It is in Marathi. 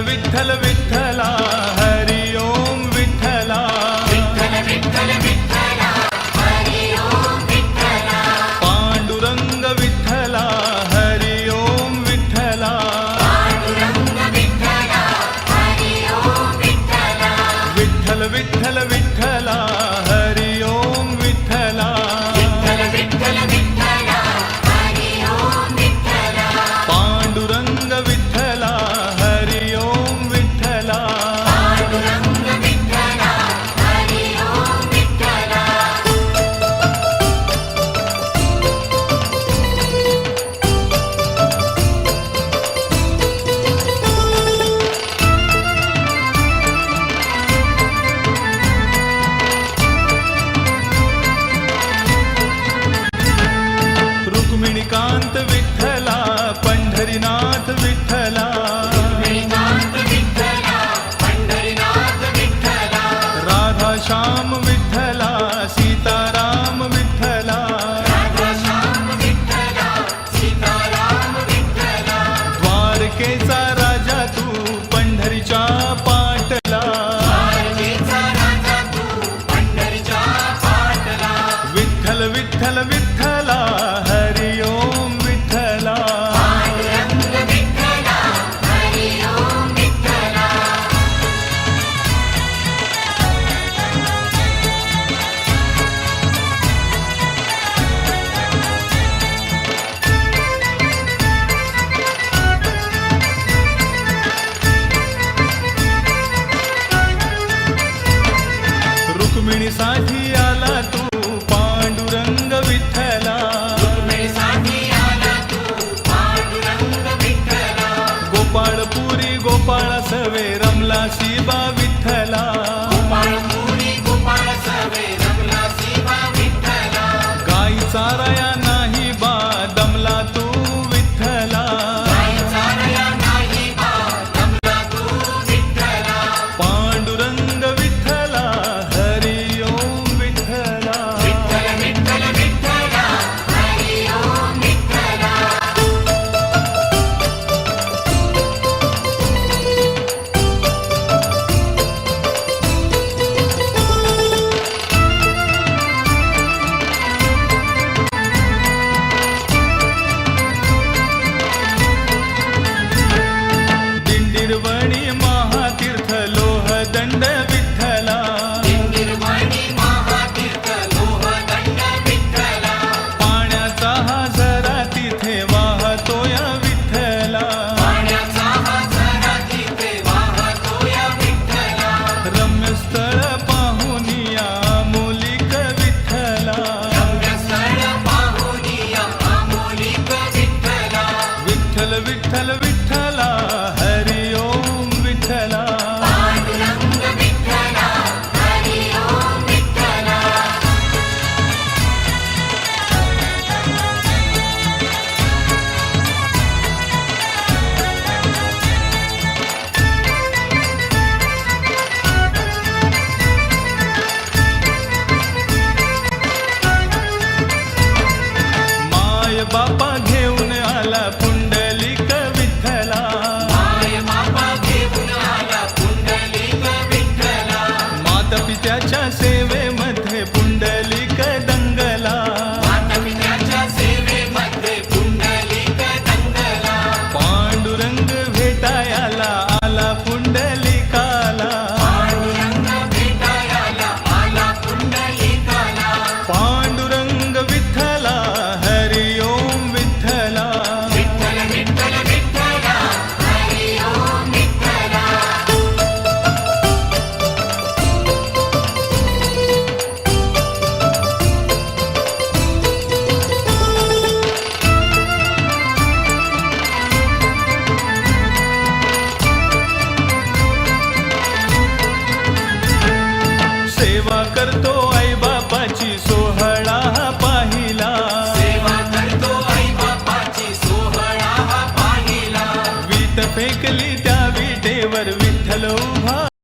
विठ्ठल विठ्ठला हरि ओम विठ्ठला विठ्ठल विठ्ठल विठ्ठला हरि ओम विठ्ठला पांडुरंग विठ्ठला हरि ओम विठ्ठला पांडुरंग विठ्ठला हरि ओम विठ्ठला विठ्ठल विठ्ठल विठ्ठला हरि ओम विठ्ठला विठ्ठल विठ्ठल विठ्ठला हरि ओम विठ्ठला पांडुरंग विठ्ठला हरि ओम विठ्ठला पांडुरंग विठ्ठला हरि ओम विठ्ठला रुक्मिणीकांत विठ्ठला पंढरीनाथ विठ्ठला विनाथ विठ्ठला पंढरीनाथ विठ्ठला राधा श्याम विठ्ठला सीताराम विठ्ठला राधाश्याम विठ्ठला सीताराम विठ्ठला द्वारकेचा राजा तू पंढरीच्या पाटला द्वारकेचा राजा तू पंढरीच्या पाटला विठ्ठल विठ्ठल विठ्ठला हरि ओम विठ्ठला पांडुरंग विठ्ठला हरि ओम विठ्ठला रुक्मिणीसाठी आला तू पांडुरंग विठ्ठला रुक्मिणीसाठी आला तू पांडुरंग विठ्ठला गोपाळपुरी गोपाळ सवे रमला शिबा विठ्ठला गोपाळपुरी गोपाळ सवे रमला शिवा विठ्ठला गाई चाराया नाही बा दमला तू विठ्ठला गायचा रया नाही बा रमला तू विठ्ठला पांडुरंग विठ्ठला हरि ओम विठ्ठला विठ्ठल विठ्ठल विठ्ठला हरि ओम विठ्ठला दिंडीरवणी महातीर्थ लोहदंड विठ्ठला निर्वाणी महातीर्थ लोहदंड विठ्ठला पाण्याचा हा झरा तिथे वाहतोय विठ्ठला पाण्याचा हा झरा तिथे वाहतोय विठ्ठला रम्य स्थळ पाहुनिया मोलिक विठ्ठला रम्यस्थळ पाहुनिया अमोलिक विठ्ठला विठ्ठल विठ्ठल विठ्ठला हरि ओम विठ्ठला पांडुरंग विठ्ठला हरि ओम विठ्ठला माय बापा घेऊन आला पुंडलिक विठ्ठला माय बापा घेऊन आला पुंडलिक विठ्ठला माता पित्याच्या सेवेमध्ये पुंडलिक दंगला मातापित्याच्या सेवेमध्ये पुंडलिक दंगला पांडुरंग भेटायला आला पुंडलिकाला पांडुरंग भेटायला आला पुंडलिकाला पांडुरंग विठ्ठला हरि ओम विठ्ठला विठ्ठल विठ्ठल विठ्ठला हरि ओम विठ्ठला सेवा करतो